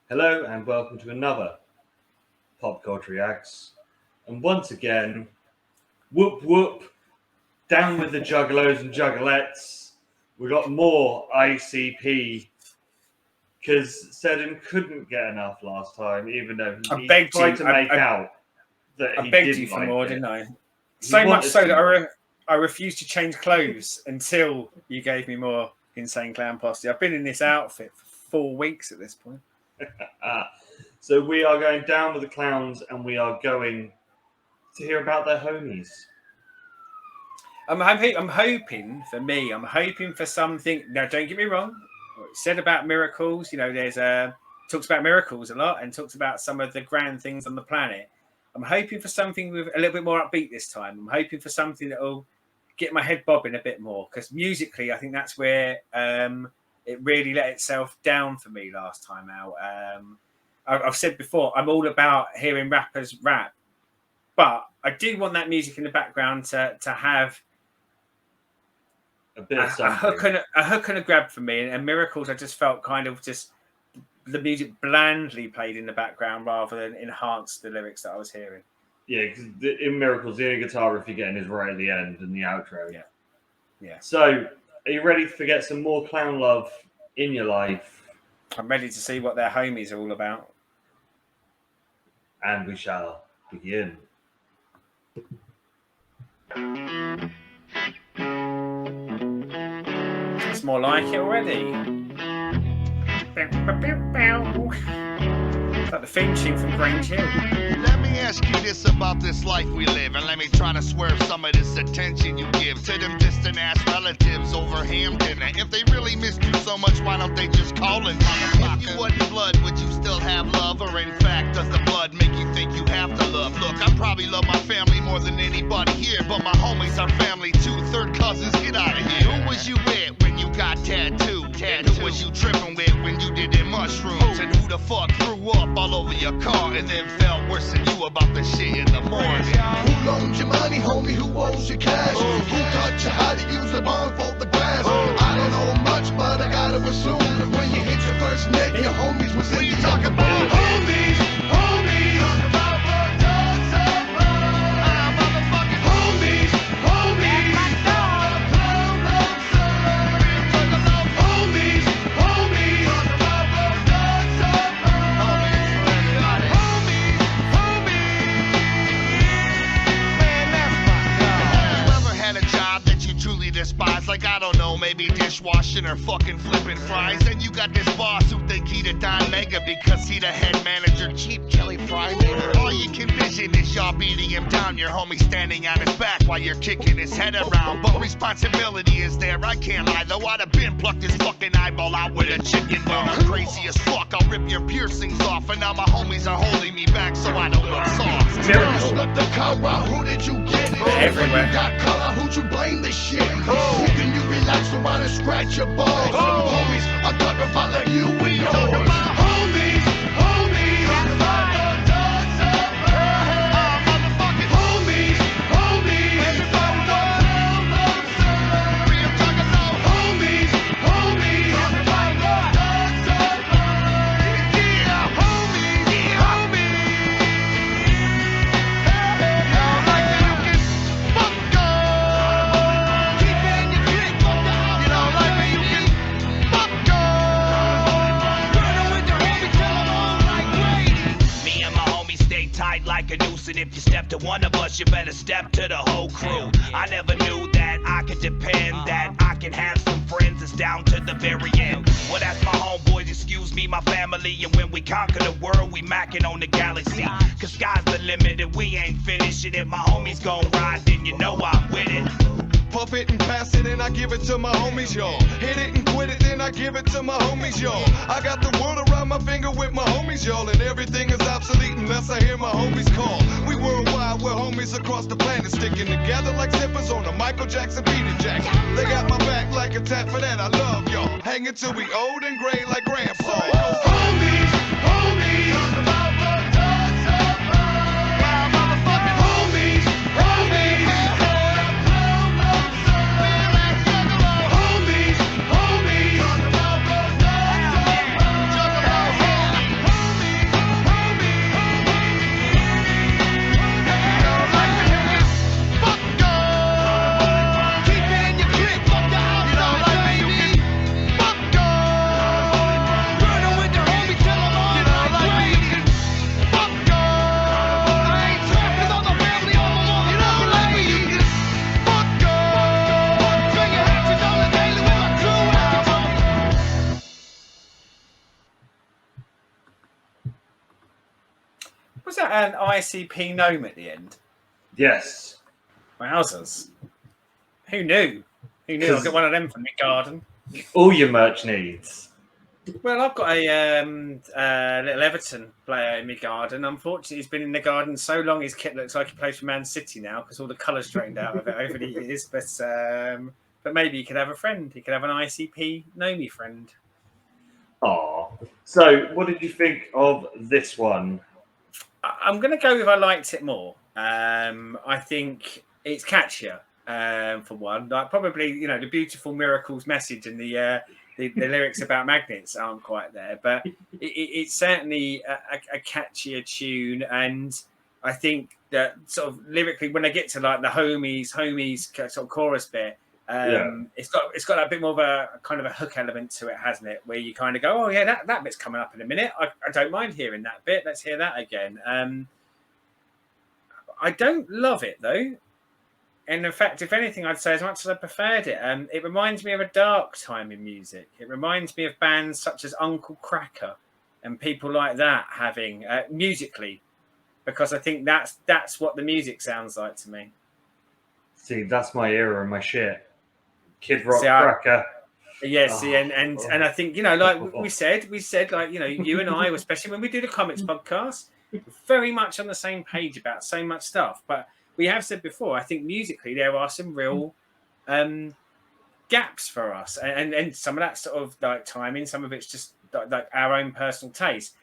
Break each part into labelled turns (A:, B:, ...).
A: Hello and welcome to another PopCulture Reacts. And once again, whoop whoop, down with the juggalos and juggalettes. We got more ICP because Seddon couldn't get enough last time, even though he tried to make out that he
B: begged
A: didn't
B: you for
A: like
B: more,
A: it.
B: didn't I? So much so that I refused to change clothes until you gave me more Insane Clown Posse. I've been in this outfit for 4 weeks at this point.
A: So we are going down with the clowns and we are going to hear about their homies.
B: I'm hoping for something. Now, don't get me wrong. What it said about miracles, there's talks about miracles a lot and talks about some of the grand things on the planet. I'm hoping for something with a little bit more upbeat this time. I'm hoping for something that will get my head bobbing a bit more, because musically, I think that's where it really let itself down for me last time out. I've said before, I'm all about hearing rappers rap, but I do want that music in the background to have
A: a bit of
B: a hook and a grab for me. And Miracles, I just felt kind of just the music blandly played in the background rather than enhanced the lyrics that I was hearing.
A: Yeah, because in Miracles, the only guitar riff you're getting is right at the end and the outro.
B: Yeah.
A: So, are you ready to get some more clown love in your life?
B: I'm ready to see what their homies are all about.
A: And we shall begin.
B: It's more like it already. It's like the theme tune from Grange Hill.
C: Let me ask you this about this life we live, and let me try to swerve some of this attention you give to them distant ass relatives over Hampton. And if they really missed you so much, why don't they just call and if you wasn't blood, would you still have love? Or in fact, does the blood make you think you have to love? Look, I probably love my family more than anybody here, but my homies are family too. Third cousins, get out of here. Who was you with when you got tattooed? Who was you tripping with when you did them mushrooms? And who the fuck threw up all over your car and then felt worse than you about the shit in the morning?
D: Who loans your money, homie? Who owes you cash? Who taught you how to use a barn for the grass? I don't know much, but I gotta assume that when you hit your first neck, your homies was in. What you talking about? Homies, homies. Talk about blood, dogs, motherfucking homies, homies. My dog, homies, homies. Talk about blood, dogs,
C: despise, like I don't know, maybe dishwashing or fucking flipping fries. And you got this boss who think he the Don Mega because he the head manager, cheap Kelly Fry nigga. All you can vision is y'all beating him down, your homie standing on his back while you're kicking his head around. But responsibility is there, I can't lie though. I'd have been plucked his fucking eyeball out with a chicken bone. I'm crazy as fuck, I'll rip your piercings off. And now my homies are holding me back so I don't look soft.
D: Slip the car out, who did you get it?
B: Everywhere.
D: You got color, who'd you blame this shit? Who can you relax around and scratch your balls? Homies, I'm talking about like you and yours. Homies, homies. Talk about the dogs of motherfucking homies, homies. Everybody knows real talking about homies, homies. Talk about the dogs of yeah, homies, homies.
C: Like a noose, and if you step to one of us, you better step to the whole crew. I never knew that I could depend, that I can have some friends that's down to the very end. Well, that's my homeboys, excuse me, my family. And when we conquer the world, we macking on the galaxy. Cause sky's the limit and we ain't finished. And if my homies gon' ride, then you know I'm with it.
E: Puff it and pass it and I give it to my homies, y'all. Hit it and quit it, then I give it to my homies, y'all. I got the world around my finger with my homies, y'all. And everything is obsolete unless I hear my homies call. We worldwide, we're homies across the planet, sticking together like zippers on a Michael Jackson Peter Jackson. They got my back like a tat, for that I love y'all. Hanging till we old and gray like grandpa.
D: Homies, homies. Talk about the dogs of motherfucking homies, homies. Homies, homies. Talk about the dogs of
B: an ICP gnome at the end?
A: Yes.
B: Wowzers. Who knew? Who knew? I'll get one of them from my garden.
A: All your merch needs.
B: Well, I've got a little Everton player in my garden. Unfortunately, he's been in the garden so long his kit looks like he plays for Man City now because all the colours drained out of it over the years. But maybe he could have a friend. He could have an ICP Nomi friend.
A: Aw. So, what did you think of this one?
B: I'm going to go with I liked it more. I think it's catchier, for one. Like probably, the beautiful miracles message and the lyrics about magnets aren't quite there, but it's certainly a catchier tune. And I think that sort of lyrically, when I get to like the homies sort of chorus bit, it's got a bit more of a kind of a hook element to it, hasn't it? Where you kind of go, oh yeah, that bit's coming up in a minute. I don't mind hearing that bit. Let's hear that again. I don't love it though. And in fact, if anything, I'd say as much as I preferred it, it reminds me of a dark time in music. It reminds me of bands such as Uncle Cracker and people like that having musically, because I think that's what the music sounds like to me.
A: See, that's my era and my shit. Kid Rock
B: See,
A: Cracker.
B: And I think, like we said, like, you and I, especially when we do the comics podcast, we're very much on the same page about so much stuff. But we have said before, I think musically there are some real gaps for us, and some of that sort of like timing, some of it's just like our own personal taste.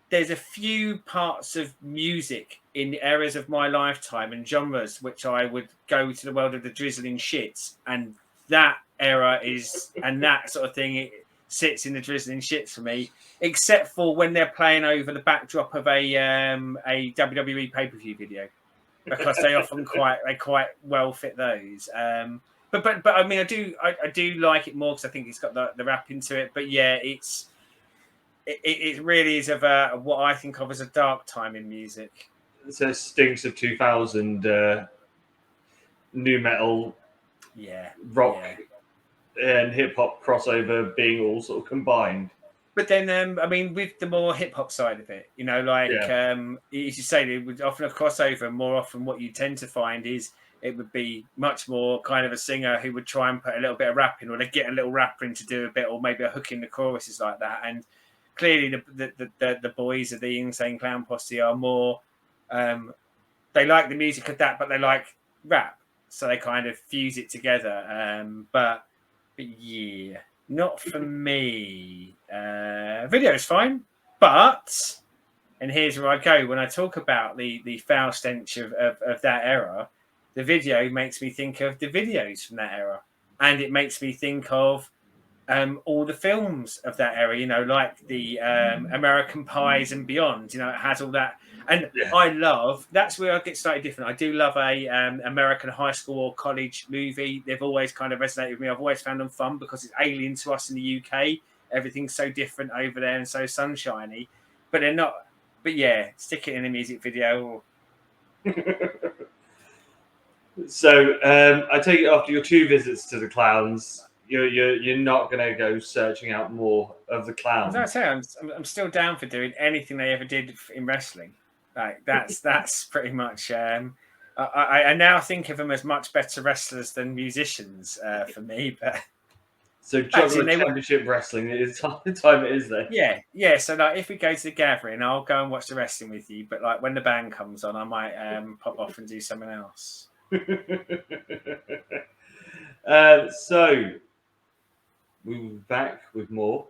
B: There's a few parts of music in areas of my lifetime and genres which I would go to the world of the drizzling shits, and that era is, and that sort of thing, it sits in the drizzling shits for me, except for when they're playing over the backdrop of a WWE pay-per-view video, because they often quite well fit those. But I mean, I do like it more because I think it's got the rap into it. But yeah, it really is of what I think of as a dark time in music.
A: So it stinks of 2000 new metal, rock, and hip hop crossover being all sort of combined.
B: But then, I mean, with the more hip hop side of it, as you say, it would often a crossover. And more often, what you tend to find is it would be much more kind of a singer who would try and put a little bit of rap in, or they get a little rapper in to do a bit, or maybe a hook in the choruses like that. And clearly, the boys of the Insane Clown Posse are more. They like the music of that, but they like rap, so they kind of fuse it together. But yeah, not for me. Video is fine, but, and here's where I go when I talk about the foul stench of that era. The video makes me think of the videos from that era, and it makes me think of all the films of that era, like the American Pies and beyond. It has all that. And I love, that's where I get slightly different. I do love a American high school or college movie. They've always kind of resonated with me. I've always found them fun because it's alien to us in the UK. Everything's so different over there and so sunshiny. But they're not. But yeah, stick it in a music video.
A: So I take it after your 2 visits to the clowns, you're not going to go searching out more of the clowns.
B: As I say, I'm still down for doing anything they ever did in wrestling. Like that's pretty much. I now think of them as much better wrestlers than musicians for me. But
A: so Juggler Championship Wrestling is the time it is there.
B: Yeah. So like, if we go to the gathering, I'll go and watch the wrestling with you. But like when the band comes on, I might pop off and do something else.
A: So we'll be back with more.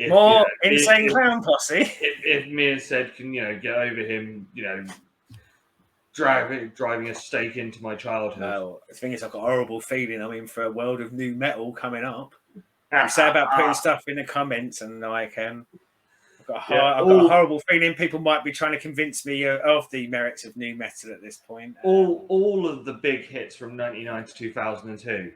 B: Insane Clown Posse.
A: If me and Sed can, get over him, driving a stake into my childhood.
B: No, the thing is, I've got a horrible feeling I'm in for a world of new metal coming up. You say about putting stuff in the comments, and like, I've got a horrible feeling people might be trying to convince me of the merits of new metal at this point.
A: All of the big hits from 1999 to 2002.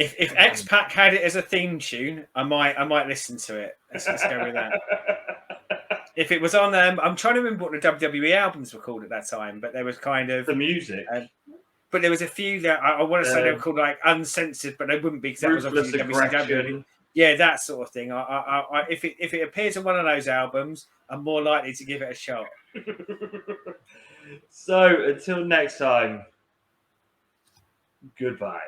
B: If X-Pac had it as a theme tune, I might listen to it. Let's go with that. If it was on, I'm trying to remember what the WWE albums were called at that time, but there was kind of
A: the music.
B: But there was a few that I want to say they were called like uncensored, but they wouldn't be because that was obviously WCW. Yeah, that sort of thing. If it appears on one of those albums, I'm more likely to give it a shot.
A: So until next time, goodbye.